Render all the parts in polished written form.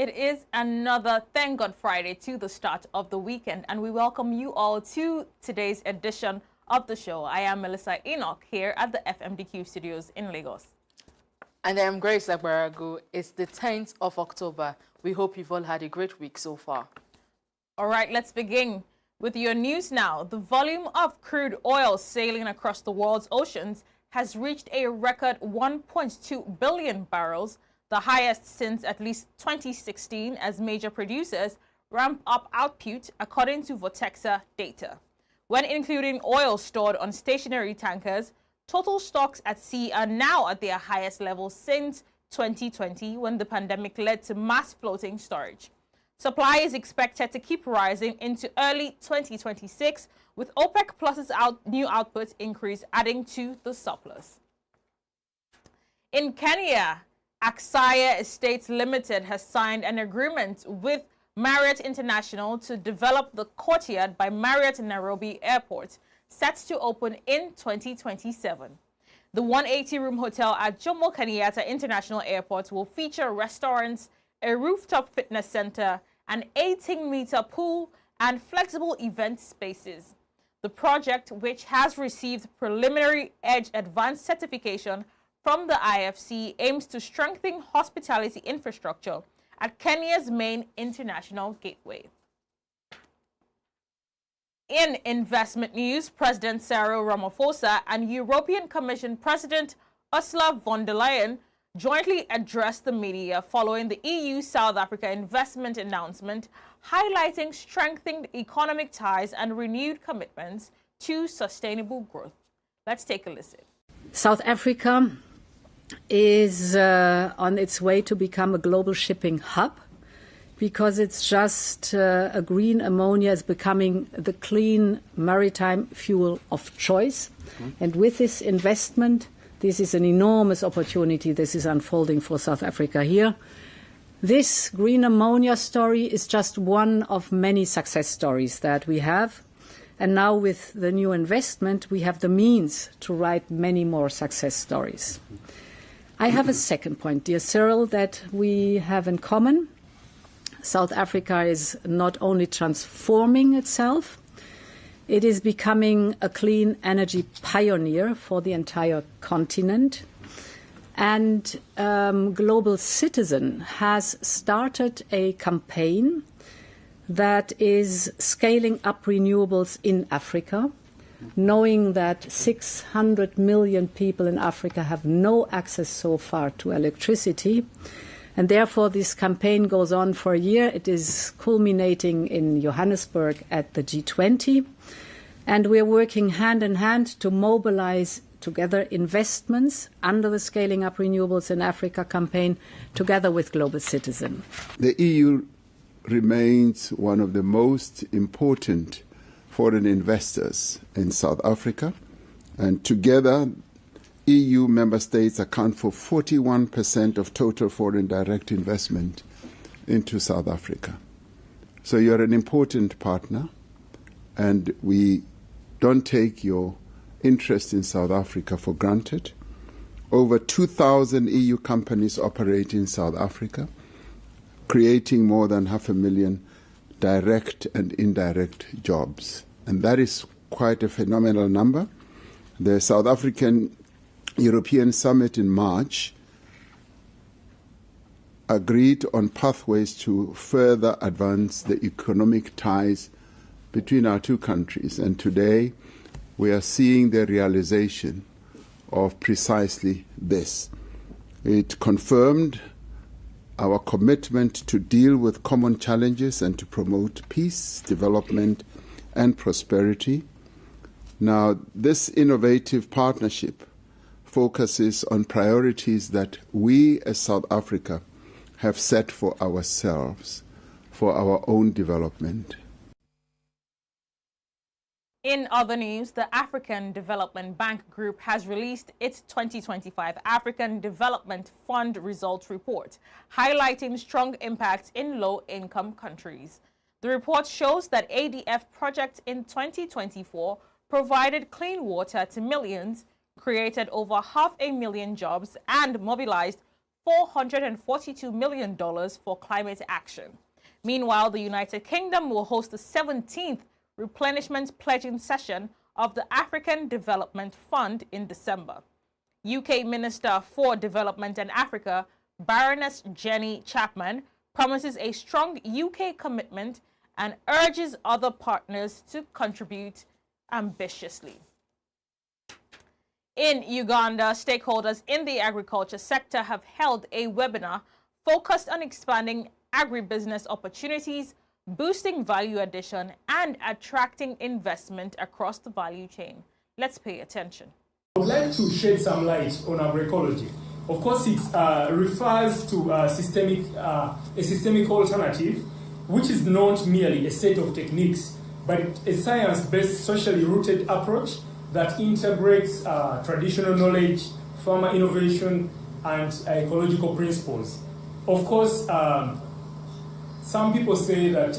It is another Thank God Friday to the start of the weekend, and we welcome you all to today's edition of the show. I am Melissa Enoch here at the FMDQ studios in Lagos. And I am Grace Agbaragu. It's the 10th of October. We hope you've all had a great week so far. All right, let's begin with your news now. The volume of crude oil sailing across the world's oceans has reached a record 1.2 billion barrels, the highest since at least 2016, as major producers ramp up output, according to Vortexa data. When including oil stored on stationary tankers, total stocks at sea are now at their highest level since 2020, when the pandemic led to mass floating storage. Supply is expected to keep rising into early 2026, with OPEC Plus's new output increase adding to the surplus. In Kenya, Axaya Estates Limited has signed an agreement with Marriott International to develop the Courtyard by Marriott Nairobi Airport, set to open in 2027. The 180-room hotel at Jomo Kenyatta International Airport will feature restaurants, a rooftop fitness center, an 18-meter pool, and flexible event spaces. The project, which has received preliminary EDGE Advanced certification from the IFC, aims to strengthen hospitality infrastructure at Kenya's main international gateway. In investment news, President Cyril Ramaphosa and European Commission President Ursula von der Leyen jointly addressed the media following the EU-South Africa investment announcement, highlighting strengthened economic ties and renewed commitments to sustainable growth. Let's take a listen. South Africa is on its way to become a global shipping hub, because it's just a green ammonia is becoming the clean maritime fuel of choice. And with this investment, this is an enormous opportunity. This is unfolding for South Africa here. This green ammonia story is just one of many success stories that we have. And now with the new investment, we have the means to write many more success stories. I have a second point, dear Cyril, that we have in common. South Africa is not only transforming itself, it is becoming a clean energy pioneer for the entire continent. And Global Citizen has started a campaign that is scaling up renewables in Africa, knowing that 600 million people in Africa have no access so far to electricity. And therefore, this campaign goes on for a year. It is culminating in Johannesburg at the G20. And we're working hand in hand to mobilize together investments under the Scaling Up Renewables in Africa campaign, together with Global Citizen. The EU remains one of the most important foreign investors in South Africa, and together EU member states account for 41% of total foreign direct investment into South Africa. So you're an important partner, and we don't take your interest in South Africa for granted. Over 2,000 EU companies operate in South Africa, creating more than 500,000 direct and indirect jobs. And that is quite a phenomenal number. The South African European Summit in March agreed on pathways to further advance the economic ties between our two countries. And today we are seeing the realization of precisely this. It confirmed our commitment to deal with common challenges and to promote peace, development, and prosperity. Now, this innovative partnership focuses on priorities that we as South Africa have set for ourselves, for our own development. In other news, the African Development Bank Group has released its 2025 African Development Fund Results Report, highlighting strong impacts in low-income countries. The report shows that ADF projects in 2024 provided clean water to millions, created over 500,000 jobs, and mobilized $442 million for climate action. Meanwhile, the United Kingdom will host the 17th replenishment pledging session of the African Development Fund in December. UK Minister for Development and Africa, Baroness Jenny Chapman, promises a strong UK commitment and urges other partners to contribute ambitiously. In Uganda, stakeholders in the agriculture sector have held a webinar focused on expanding agribusiness opportunities, boosting value addition, and attracting investment across the value chain. Let's pay attention. I would like to shed some light on agroecology. Of course, it refers to a systemic alternative, which is not merely a set of techniques, but a science-based, socially rooted approach that integrates traditional knowledge, farmer innovation, and ecological principles. Of course, some people say that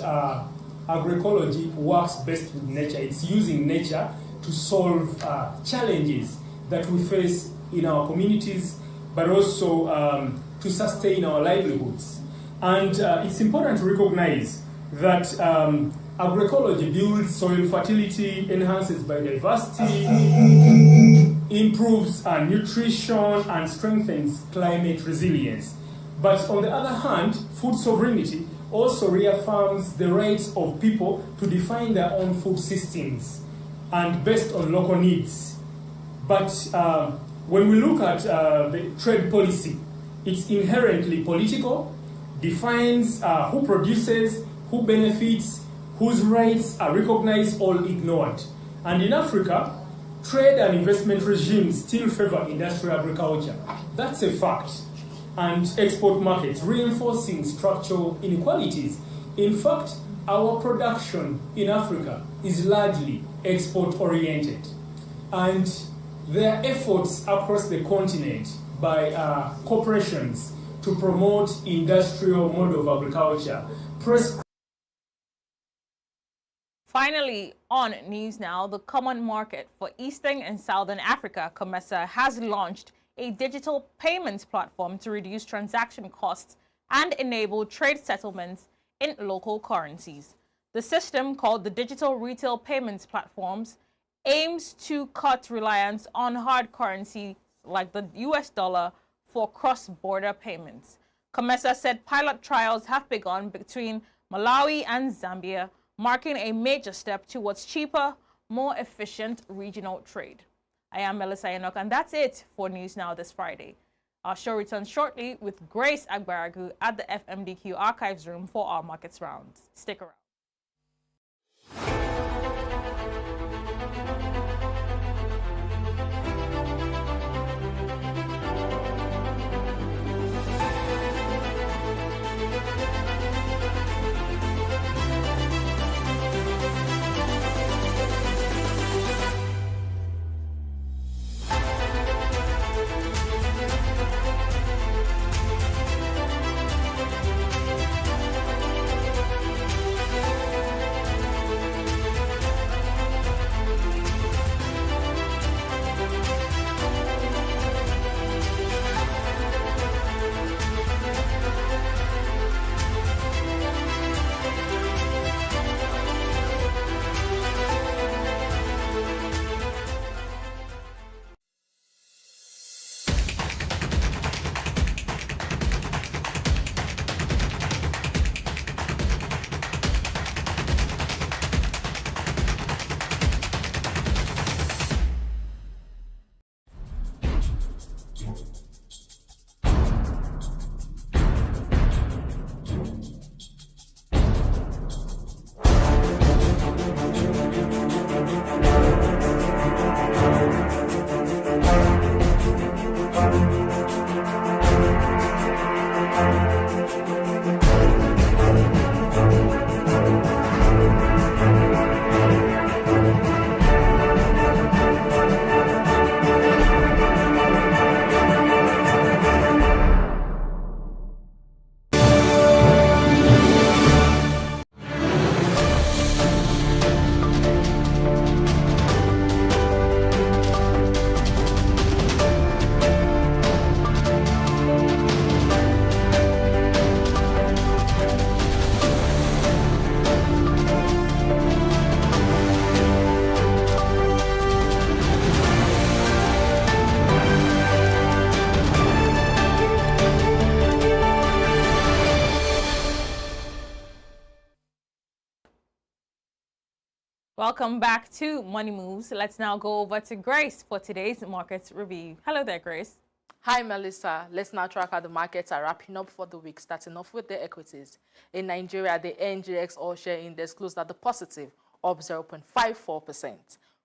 agroecology works best with nature. It's using nature to solve challenges that we face in our communities, but also to sustain our livelihoods. And it's important to recognize that agroecology builds soil fertility, enhances biodiversity, improves nutrition, and strengthens climate resilience. But on the other hand, food sovereignty also reaffirms the rights of people to define their own food systems and based on local needs. But when we look at the trade policy, it's inherently political, defines who produces, who benefits, whose rights are recognized or ignored. And in Africa, trade and investment regimes still favor industrial agriculture. That's a fact. And export markets reinforcing structural inequalities. In fact, our production in Africa is largely export-oriented. And there are efforts across the continent by corporations to promote industrial mode of agriculture. Finally, on News Now, the Common Market for Eastern and Southern Africa, COMESA, has launched a digital payments platform to reduce transaction costs and enable trade settlements in local currencies. The system, called the Digital Retail Payments Platforms, aims to cut reliance on hard currency like the US dollar for cross-border payments. COMESA said pilot trials have begun between Malawi and Zambia, marking a major step towards cheaper, more efficient regional trade. I am Melissa Enoch, and that's it for News Now this Friday. Our show returns shortly with Grace Agbaragu at the FMDQ Archives Room for our Markets Rounds. Stick around. Welcome back to Money Moves. Let's now go over to Grace for today's markets review. Hello there, Grace. Hi, Melissa. Let's now track how the markets are wrapping up for the week, starting off with the equities. In Nigeria, the NGX All-Share Index closed at the positive, up 0.54%.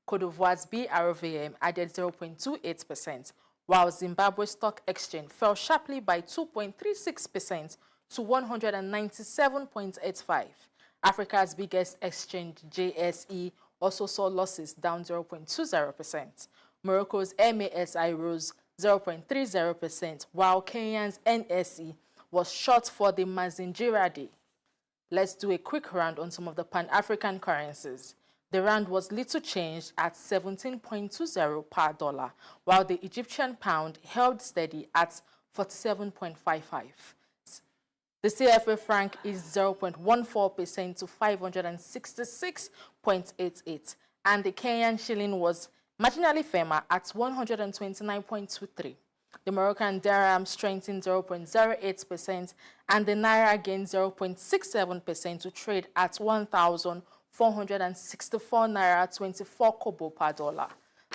Cote d'Ivoire's BRVM added 0.28%, while Zimbabwe Stock Exchange fell sharply by 2.36% to 197.85. Africa's biggest exchange, JSE, also saw losses down 0.20%. Morocco's MASI rose 0.30%, while Kenya's NSE was short for the Mazingira Day. Let's do a quick round on some of the Pan-African currencies. The rand was little changed at 17.20 per dollar, while the Egyptian pound held steady at 47.55. The CFA franc is 0.14% to 566.88, and the Kenyan shilling was marginally firmer at 129.23. The Moroccan dirham strengthened 0.08%, and the naira gained 0.67% to trade at 1,464 naira 24 kobo per dollar.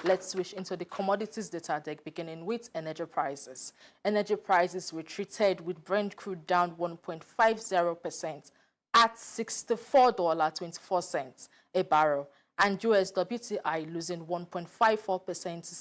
Let's switch into the commodities data deck, beginning with energy prices. Energy prices retreated with Brent crude down 1.50% at $64.24 a barrel, and US WTI losing 1.54% to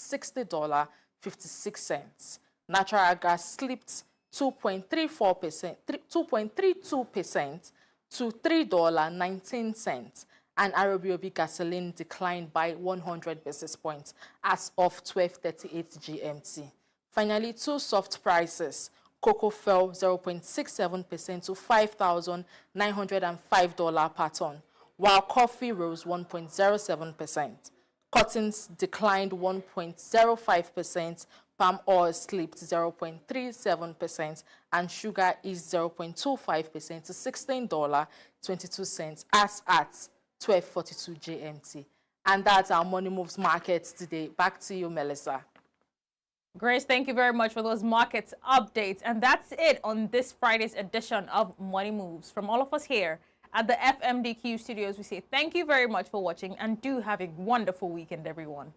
$60.56. Natural gas slipped 2.32% to $3.19. And RBOB gasoline declined by 100 basis points as of 12:38 GMT. Finally, two soft prices. Cocoa fell 0.67% to $5,905 per ton, while coffee rose 1.07%. Cottons declined 1.05%, palm oil slipped 0.37%, and sugar is 0.25% to $16.22 as at 12:42 GMT. And that's our Money Moves markets today. Back to you, Melissa. Grace, thank you very much for those markets updates. And that's it on this Friday's edition of Money Moves. From all of us here at the FMDQ studios, we say thank you very much for watching and do have a wonderful weekend, everyone.